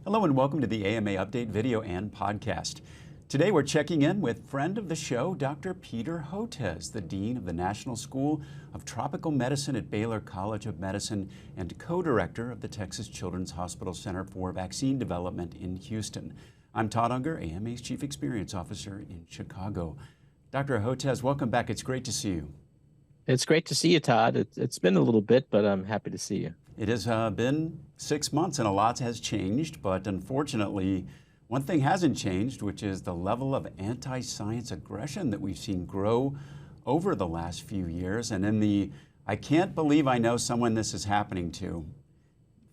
Hello and welcome to the AMA Update video and podcast. Today we're checking in with friend of the show, Dr. Peter Hotez, the Dean of the National School of Tropical Medicine at Baylor College of Medicine and co-director of the Texas Children's Hospital Center for Vaccine Development in Houston. I'm Todd Unger, AMA's Chief Experience Officer in Chicago. Dr. Hotez, welcome back. It's great to see you. It's great to see you, Todd. It's been a little bit, but I'm happy to see you. It has been 6 months and a lot has changed, but unfortunately, one thing hasn't changed, which is the level of anti-science aggression that we've seen grow over the last few years. And in the "I can't believe I know someone this is happening to"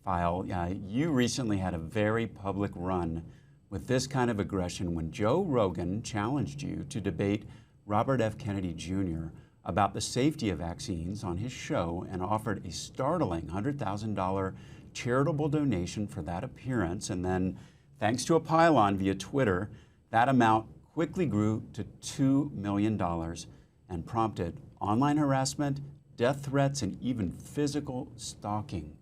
file, you recently had a very public run with this kind of aggression when Joe Rogan challenged you to debate Robert F. Kennedy Jr. about the safety of vaccines on his show and offered a startling $100,000 charitable donation for that appearance. And then, thanks to a pile-on via Twitter, that amount quickly grew to $2 million and prompted online harassment, death threats, and even physical stalking.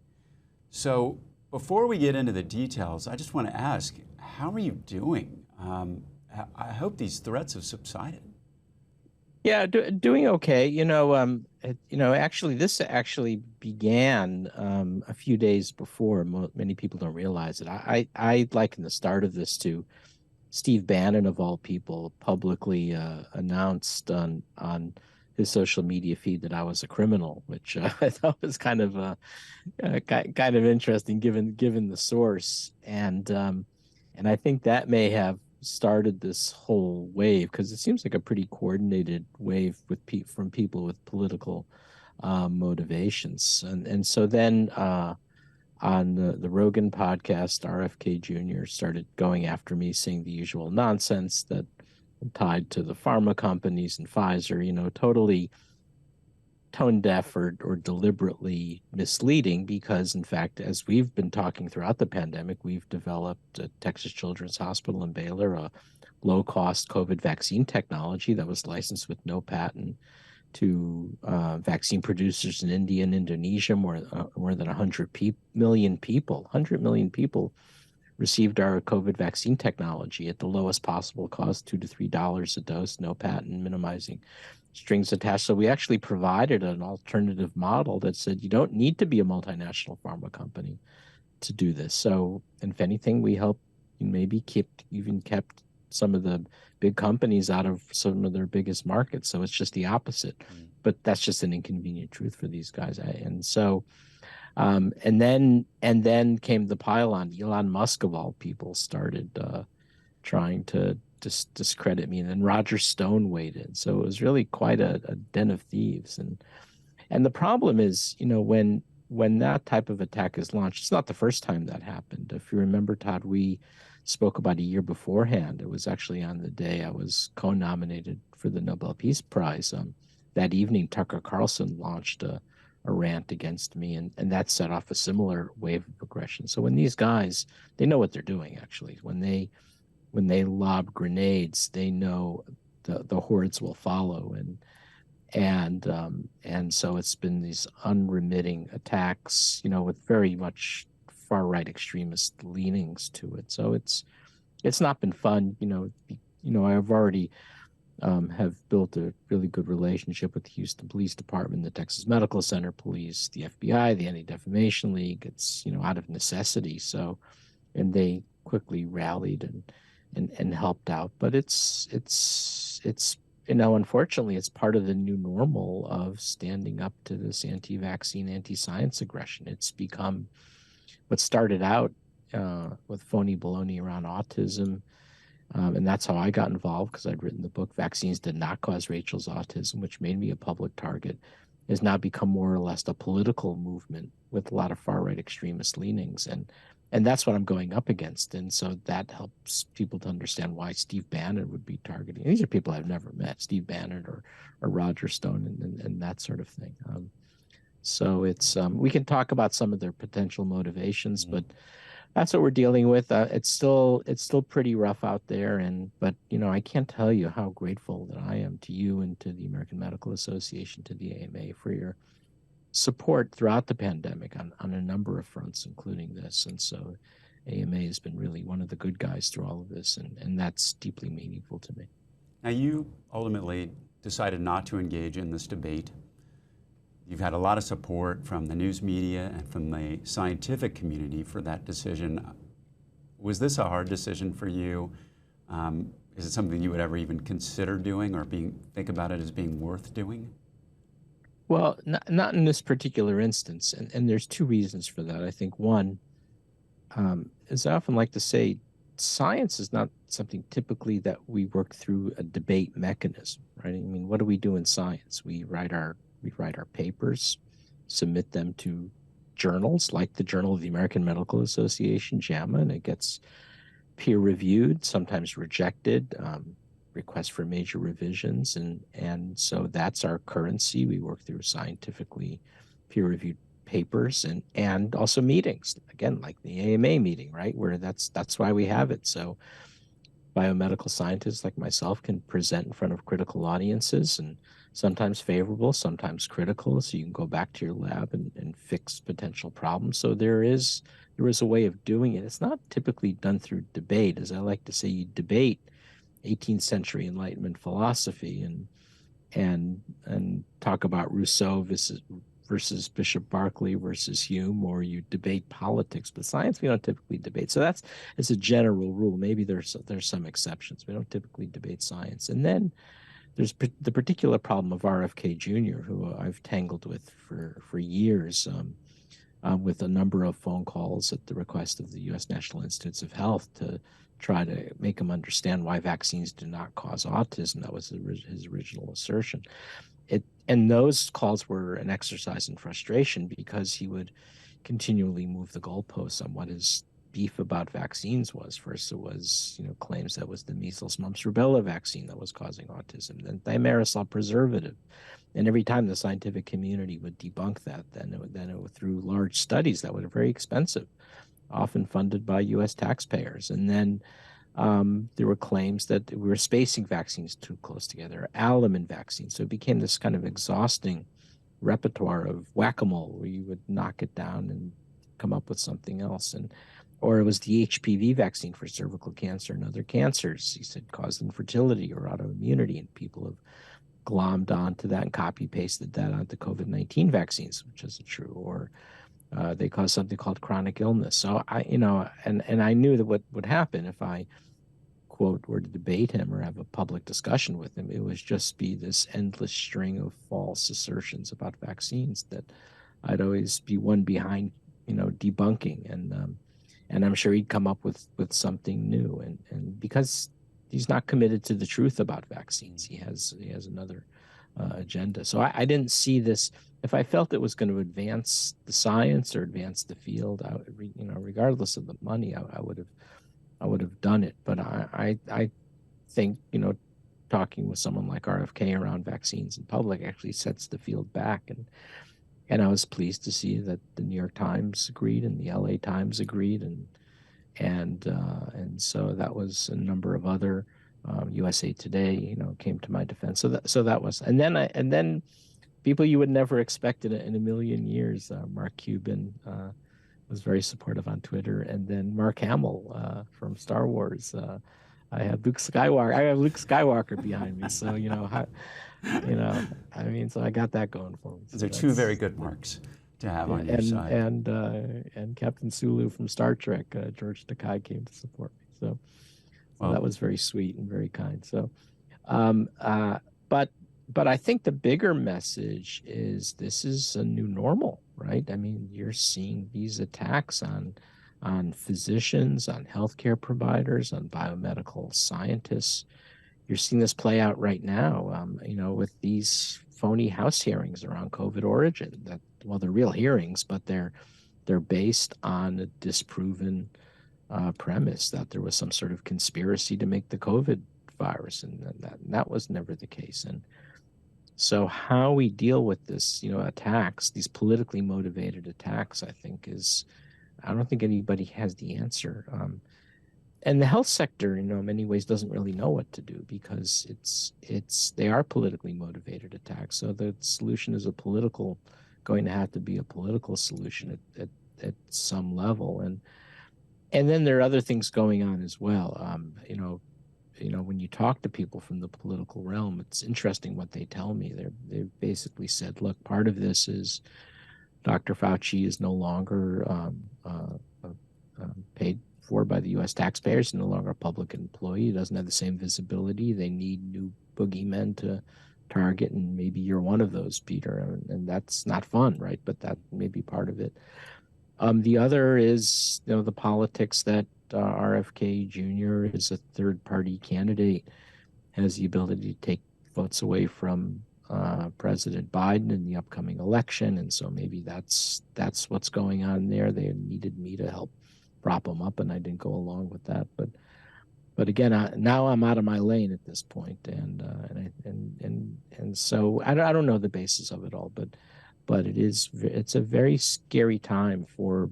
So before we get into the details, I just want to ask, how are you doing? I hope these threats have subsided. Yeah, doing okay. Actually, this actually began a few days before. Many people don't realize it. I liken the start of this to Steve Bannon, of all people, publicly announced on his social media feed that I was a criminal, which I thought was kind of interesting given the source, and I think that may have started this whole wave, because it seems like a pretty coordinated wave from people with political motivations. And so then on the Rogan podcast, RFK Jr. started going after me, saying the usual nonsense that tied to the pharma companies and Pfizer, totally tone deaf or deliberately misleading, because in fact, as we've been talking throughout the pandemic, we've developed at Texas Children's Hospital in Baylor a low-cost COVID vaccine technology that was licensed with no patent to vaccine producers in India and Indonesia. More than 100 million people received our COVID vaccine technology at the lowest possible cost, $2 to $3 a dose, no patent, minimizing strings attached. So we actually provided an alternative model that said you don't need to be a multinational pharma company to do this. So, if anything, we helped maybe kept some of the big companies out of some of their biggest markets. So it's just the opposite. But that's just an inconvenient truth for these guys. And so, and then came the pile-on. Elon Musk, of all people, started trying to discredit me, and then Roger Stone weighed in. So it was really quite a den of thieves. And the problem is, when that type of attack is launched, it's not the first time that happened. If you remember, Todd, we spoke about a year beforehand. It was actually on the day I was co-nominated for the Nobel Peace Prize. That evening, Tucker Carlson launched a rant against me, and that set off a similar wave of aggression. So when these guys, they know what they're doing, actually. When they lob grenades, they know the hordes will follow, and so it's been these unremitting attacks, with very much far right extremist leanings to it. So it's not been fun. I've already have built a really good relationship with the Houston Police Department, the Texas Medical Center Police, the FBI, the Anti-Defamation League. It's out of necessity. So, and they quickly rallied and helped out. But it's unfortunately, it's part of the new normal of standing up to this anti-vaccine, anti-science aggression. It's become what started out with phony baloney around autism. And that's how I got involved, because I'd written the book Vaccines Did Not Cause Rachel's Autism, which made me a public target, has now become more or less a political movement with a lot of far-right extremist leanings. And that's what I'm going up against. And so that helps people to understand why Steve Bannon would be targeting. And these are people I've never met, Steve Bannon or Roger Stone and that sort of thing. So it's we can talk about some of their potential motivations, but that's what we're dealing with. It's still pretty rough out there, but I can't tell you how grateful that I am to you and to the American Medical Association, to the AMA, for your support throughout the pandemic on a number of fronts, including this. And so AMA has been really one of the good guys through all of this, and that's deeply meaningful to me. Now, you ultimately decided not to engage in this debate. You've had a lot of support from the news media and from the scientific community for that decision. Was this a hard decision for you? Is it something you would ever even consider doing or think about it as being worth doing? Well, not in this particular instance, and there's two reasons for that. I think one, as I often like to say, science is not something typically that we work through a debate mechanism, right? I mean, what do we do in science? We write our papers, submit them to journals like the Journal of the American Medical Association, JAMA, and it gets peer reviewed, sometimes rejected, requests for major revisions, and so that's our currency. We work through scientifically peer reviewed papers and also meetings, again, like the AMA meeting, right, where that's why we have it. So biomedical scientists like myself can present in front of critical audiences, and sometimes favorable, sometimes critical, so you can go back to your lab and fix potential problems. So there is a way of doing it. It's not typically done through debate. As I like to say, you debate 18th century Enlightenment philosophy and talk about Rousseau versus Bishop Berkeley versus Hume, or you debate politics. But science, we don't typically debate. So that's a general rule. Maybe there's some exceptions. We don't typically debate science. And then there's the particular problem of RFK Jr., who I've tangled with for years, with a number of phone calls at the request of the U.S. National Institutes of Health to try to make him understand why vaccines do not cause autism. That was his original assertion. And those calls were an exercise in frustration because he would continually move the goalposts on what his beef about vaccines was. First, it was claims that was the measles, mumps, rubella vaccine that was causing autism. Then thimerosal preservative, and every time the scientific community would debunk that, then it would through large studies that were very expensive, often funded by U.S. taxpayers. And then there were claims that we were spacing vaccines too close together, alumin vaccines. So it became this kind of exhausting repertoire of whack-a-mole, where you would knock it down and come up with something else. Or it was the HPV vaccine for cervical cancer and other cancers. He said caused infertility or autoimmunity, and people have glommed onto that and copy-pasted that onto COVID-19 vaccines, which isn't true. Or they cause something called chronic illness. So and I knew that what would happen if I, quote, were to debate him or have a public discussion with him, it would just be this endless string of false assertions about vaccines that I'd always be one behind, debunking. And I'm sure he'd come up with something new. And because he's not committed to the truth about vaccines, he has another agenda. So I didn't see this. If I felt it was going to advance the science or advance the field, regardless of the money, I would have done it. But I think, talking with someone like RFK around vaccines in public actually sets the field back. And I was pleased to see that the New York Times agreed and the LA Times agreed, and so that was a number of other USA Today, came to my defense. So that was, and then people you would never expect in a million years. Mark Cuban was very supportive on Twitter, and then Mark Hamill from Star Wars. I have Luke Skywalker behind me, so so I got that going for me. Those are two very good marks to have on your side. And Captain Sulu from Star Trek, George Takei, came to support me. So that was very sweet and very kind. So, but I think the bigger message is this is a new normal, right? I mean, you're seeing these attacks on physicians, on healthcare providers, on biomedical scientists. You're seeing this play out right now, with these phony House hearings around COVID origin. They're real hearings, but they're based on a disproven premise that there was some sort of conspiracy to make the COVID virus, and that was never the case. And so how we deal with this, attacks, these politically motivated attacks, I don't think anybody has the answer. And the health sector, in many ways, doesn't really know what to do because they are politically motivated attacks. So the solution is going to have to be a political solution at some level. And then there are other things going on as well. When you talk to people from the political realm, it's interesting what they tell me. They basically said, look, part of this is Dr. Fauci is no longer paid for by the U.S. taxpayers, no longer a public employee. He doesn't have the same visibility. They need new boogeymen to target, and maybe you're one of those, Peter, and that's not fun, right? But that may be part of it. The other is, the politics that RFK Jr. is a third-party candidate, has the ability to take votes away from President Biden in the upcoming election, and so maybe that's what's going on there. They needed me to help prop them up, and I didn't go along with that. But again, now I'm out of my lane at this point, and so I don't know the basis of it all, but it's a very scary time for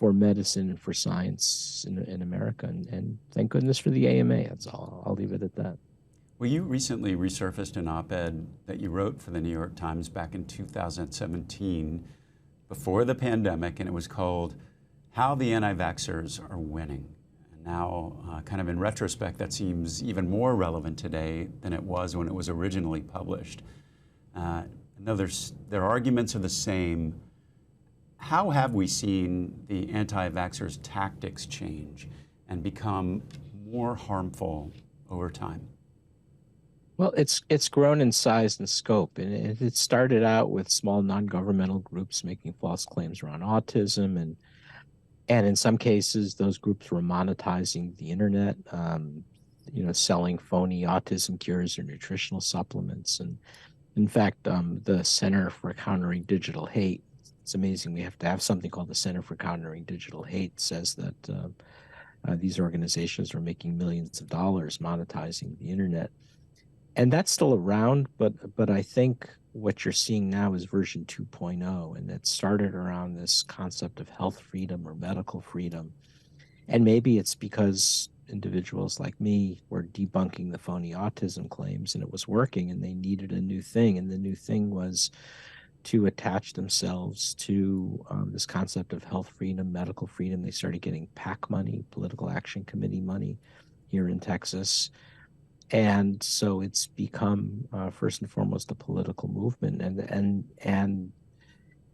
medicine and for science in America, and thank goodness for the AMA. That's all. I'll leave it at that. Well, you recently resurfaced an op-ed that you wrote for the New York Times back in 2017, before the pandemic, and it was called "How the Anti-Vaxxers Are Winning." And now, kind of in retrospect, that seems even more relevant today than it was when it was originally published. No, their arguments are the same. How have we seen the anti-vaxxers' tactics change and become more harmful over time? Well, it's grown in size and scope, and it started out with small non-governmental groups making false claims around autism, and in some cases, those groups were monetizing the internet, selling phony autism cures or nutritional supplements. And in fact, the Center for Countering Digital Hate, it's amazing we have to have something called the Center for Countering Digital Hate, says that these organizations are making millions of dollars monetizing the internet. And that's still around, but I think what you're seeing now is version 2.0, and it started around this concept of health freedom or medical freedom. And maybe it's because individuals like me were debunking the phony autism claims, and it was working, and they needed a new thing. And the new thing was to attach themselves to this concept of health freedom, medical freedom. They started getting PAC money, Political Action Committee money, here in Texas. And so it's become first and foremost a political movement, and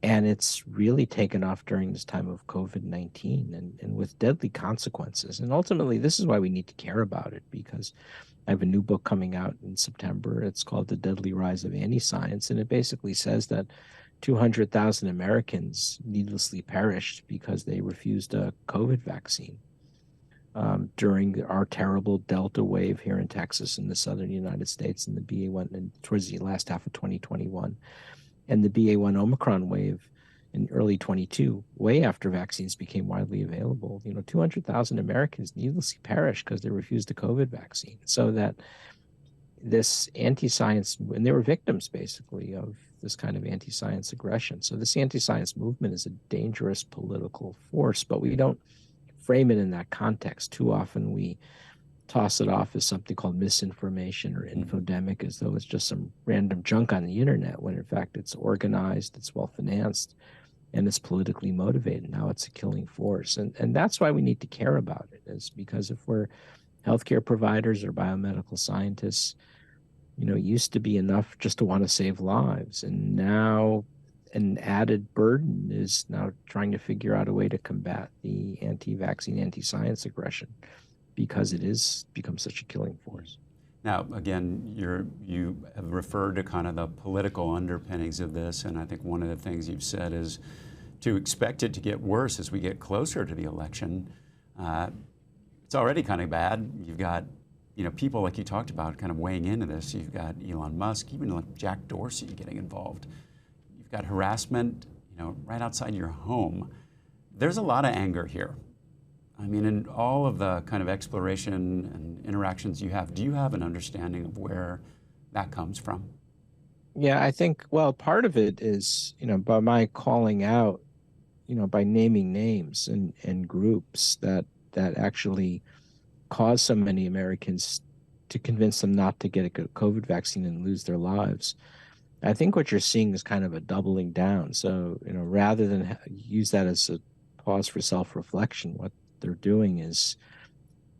it's really taken off during this time of COVID-19 and with deadly consequences. And ultimately, this is why we need to care about it, because I have a new book coming out in September. It's called The Deadly Rise of Anti-Science, and it basically says that 200,000 Americans needlessly perished because they refused a COVID vaccine during our terrible Delta wave here in Texas in the southern United States, and the BA1 and towards the last half of 2021, and the BA1 Omicron wave in early 22, way after vaccines became widely available. 200,000 Americans needlessly perished because they refused a COVID vaccine. So that this anti-science, and they were victims basically of this kind of anti-science aggression. So this anti-science movement is a dangerous political force, but we don't frame it in that context. Too often we toss it off as something called misinformation or infodemic, as though it's just some random junk on the internet, when in fact it's organized, it's well-financed, and it's politically motivated. Now it's a killing force. And that's why we need to care about it, is because if we're healthcare providers or biomedical scientists, it used to be enough just to want to save lives. And now an added burden is now trying to figure out a way to combat the anti-vaccine, anti-science aggression, because it has become such a killing force. Now, again, you have referred to kind of the political underpinnings of this, and I think one of the things you've said is to expect it to get worse as we get closer to the election. It's already kind of bad. You've got people like you talked about kind of weighing into this. You've got Elon Musk, even like Jack Dorsey getting involved. You've got harassment, right outside your home. There's a lot of anger here. I mean, in all of the kind of exploration and interactions you have, do you have an understanding of where that comes from? Yeah, I think, well, part of it is, by my calling out, by naming names and groups that actually cause so many Americans to convince them not to get a COVID vaccine and lose their lives. I think what you're seeing is kind of a doubling down. So, rather than use that as a pause for self-reflection, what they're doing is,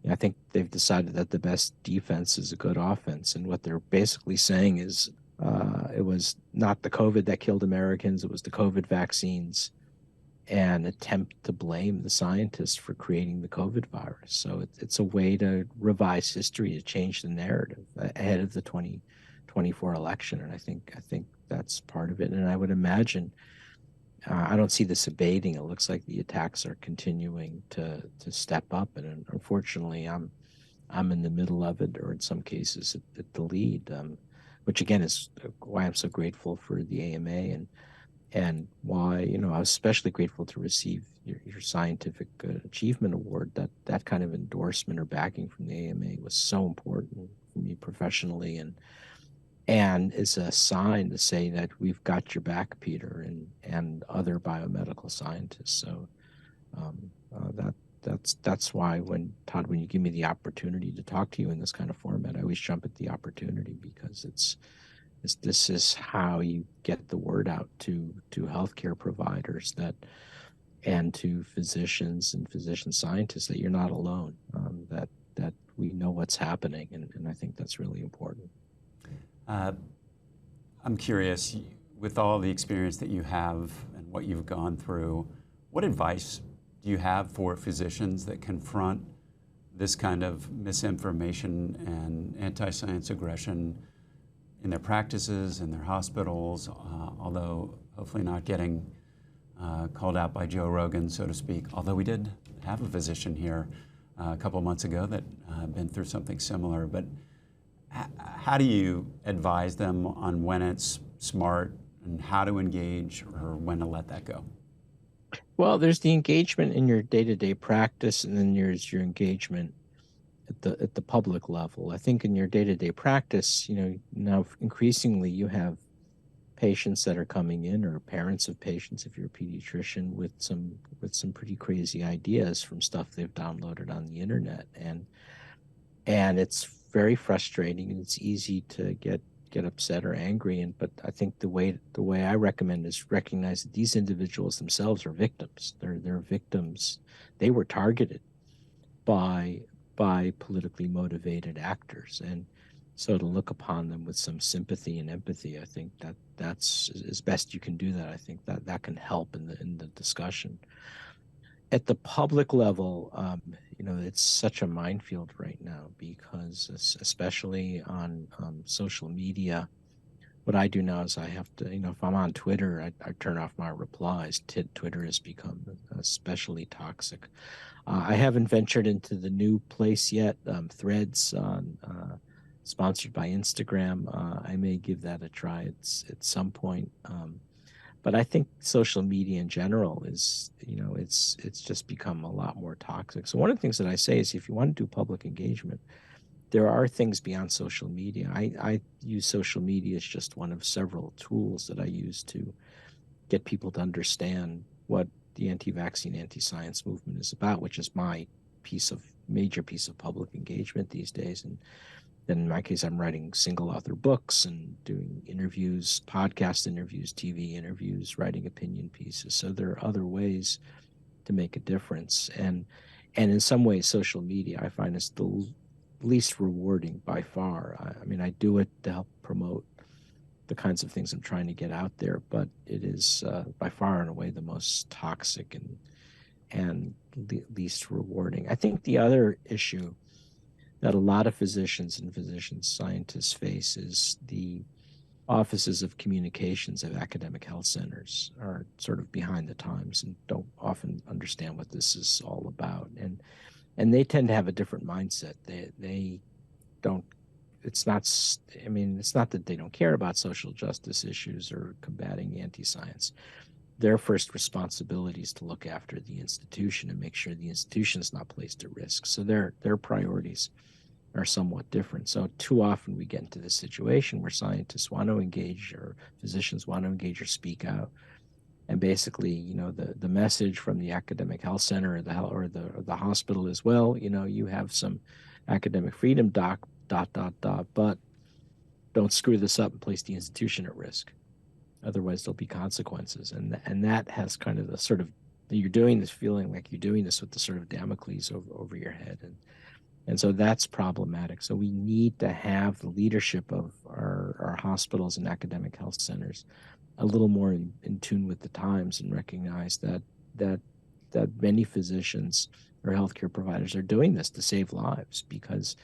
I think they've decided that the best defense is a good offense. And what they're basically saying is it was not the COVID that killed Americans, it was the COVID vaccines, and attempt to blame the scientists for creating the COVID virus. So it's a way to revise history, to change the narrative ahead of the 2024 election. And I think that's part of it. And I would imagine, I don't see this abating. It looks like the attacks are continuing to step up, and unfortunately, I'm in the middle of it, or in some cases at the lead, which again is why I'm so grateful for the AMA, and why, I was especially grateful to receive your scientific achievement award. That kind of endorsement or backing from the AMA was so important for me professionally, and is a sign to say that we've got your back, Peter, and other biomedical scientists. So that's why when you give me the opportunity to talk to you in this kind of format, I always jump at the opportunity, because this is how you get the word out to healthcare providers, and to physicians and physician scientists, that you're not alone, that we know what's happening, and I think that's really important. I'm curious, with all the experience that you have and what you've gone through, what advice do you have for physicians that confront this kind of misinformation and anti-science aggression in their practices, in their hospitals, although hopefully not getting called out by Joe Rogan, so to speak, although we did have a physician here a couple of months ago that been through something similar. But how do you advise them on when it's smart and how to engage, or when to let that go? Well, there's the engagement in your day-to-day practice, and then there's your engagement at the public level. I think in your day-to-day practice, now increasingly you have patients that are coming in, or parents of patients, if you're a pediatrician, with some pretty crazy ideas from stuff they've downloaded on the internet, and it's very frustrating, and it's easy to get upset or angry. But I think the way I recommend is recognize that these individuals themselves are victims. They're victims. They were targeted by politically motivated actors, and so to look upon them with some sympathy and empathy, I think that's as best you can do that. I think that can help in the discussion. At the public level, it's such a minefield right now, because especially on social media, what I do now is I have to, if I'm on Twitter, I turn off my replies. Twitter has become especially toxic. I haven't ventured into the new place yet, Threads, sponsored by Instagram. I may give that a try at some point. But I think social media in general is, it's just become a lot more toxic. So one of the things that I say is, if you want to do public engagement, there are things beyond social media. I use social media as just one of several tools that I use to get people to understand what the anti-vaccine, anti-science movement is about, which is my major piece of public engagement these days. And then in my case, I'm writing single author books and doing interviews, podcast interviews, TV interviews, writing opinion pieces. So there are other ways to make a difference. And in some ways, social media, I find, is the least rewarding by far. I mean, I do it to help promote the kinds of things I'm trying to get out there, but it is by far and away the most toxic and least rewarding. I think the other issue that a lot of physicians and physician scientists face is the offices of communications of academic health centers are sort of behind the times and don't often understand what this is all about. And they tend to have a different mindset. They don't, it's not that they don't care about social justice issues or combating anti-science. Their first responsibility is to look after the institution and make sure the institution is not placed at risk. So their priorities are somewhat different. So too often we get into this situation where scientists want to engage, or physicians want to engage or speak out, and basically, the message from the academic health center or the hospital is, well, you have some academic freedom, doc, ... but don't screw this up and place the institution at risk. Otherwise, there'll be consequences, and that has kind of the sort of you're doing this feeling like you're doing this with the sort of Damocles over your head. And so that's problematic. So we need to have the leadership of our hospitals and academic health centers a little more in tune with the times and recognize that many physicians or healthcare providers are doing this to save lives, because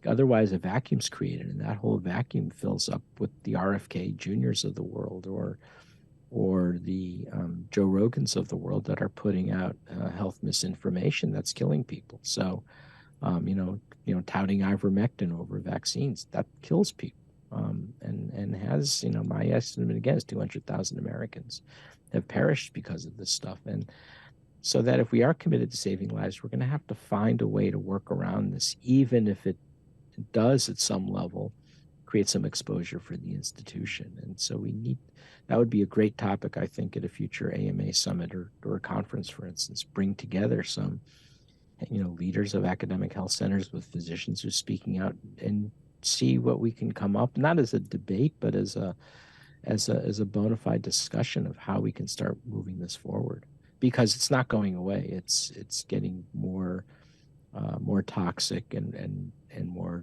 otherwise a vacuum's created, and that whole vacuum fills up with the RFK Juniors of the world, or the Joe Rogans of the world that are putting out health misinformation that's killing people. So, touting ivermectin over vaccines, that kills people, and has, my estimate again is 200,000 Americans have perished because of this stuff. And so that if we are committed to saving lives, we're going to have to find a way to work around this, even if it does at some level create some exposure for the institution. And so that would be a great topic, I think, at a future AMA summit or a conference, for instance, bring together some, leaders of academic health centers with physicians who are speaking out, and see what we can come up, not as a debate, but as a bona fide discussion of how we can start moving this forward, because it's not going away. It's getting more toxic and more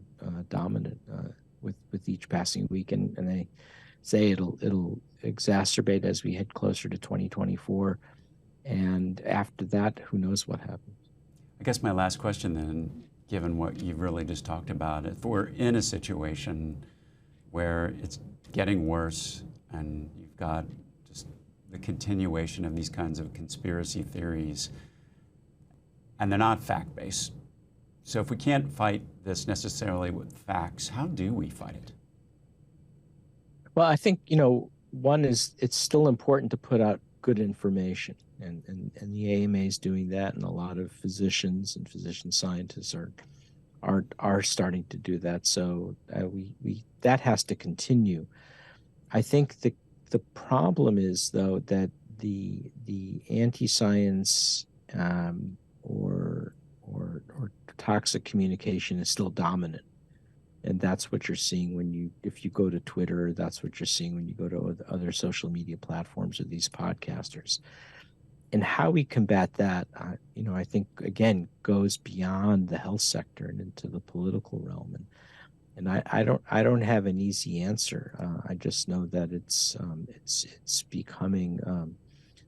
dominant with each passing week, and they say it'll exacerbate as we head closer to 2024, and after that, who knows what happens. I guess my last question then, given what you've really just talked about, if we're in a situation where it's getting worse and you've got just the continuation of these kinds of conspiracy theories, and they're not fact-based, so if we can't fight this necessarily with facts, how do we fight it? Well, I think, one is it's still important to put out good information, and the AMA is doing that, and a lot of physicians and physician scientists are starting to do that. So we that has to continue. I think the problem is, though, that the anti-science or toxic communication is still dominant. And that's what you're seeing if you go to Twitter, that's what you're seeing when you go to other social media platforms or these podcasters. And how we combat that, I think, again, goes beyond the health sector and into the political realm. And I don't have an easy answer. I just know that it's becoming,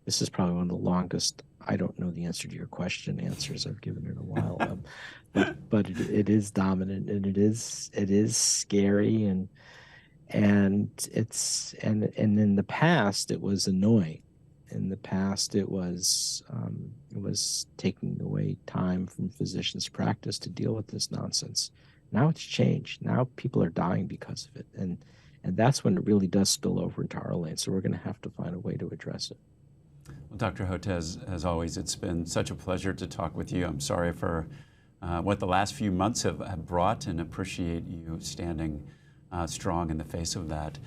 this is probably one of the longest I don't know the answer to your question answers I've given in a while. But it is dominant, and it is scary, and in the past it was annoying. In the past it was taking away time from physicians' practice to deal with this nonsense. Now it's changed. Now people are dying because of it, and that's when it really does spill over into our lane. So we're going to have to find a way to address it. Well, Dr. Hotez, as always, it's been such a pleasure to talk with you. I'm sorry for what the last few months have brought, and appreciate you standing strong in the face of that.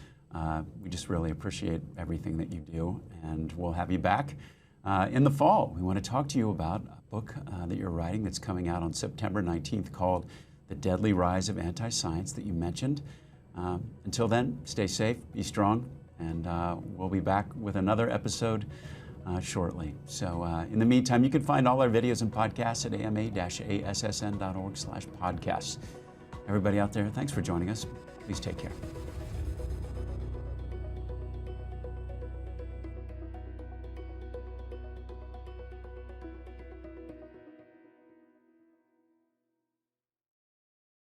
We just really appreciate everything that you do, and we'll have you back in the fall. We want to talk to you about a book that you're writing that's coming out on September 19th called The Deadly Rise of Anti-Science that you mentioned. Until then, stay safe, be strong, and we'll be back with another episode shortly. So in the meantime, you can find all our videos and podcasts at ama-assn.org/podcasts. Everybody out there, thanks for joining us. Please take care.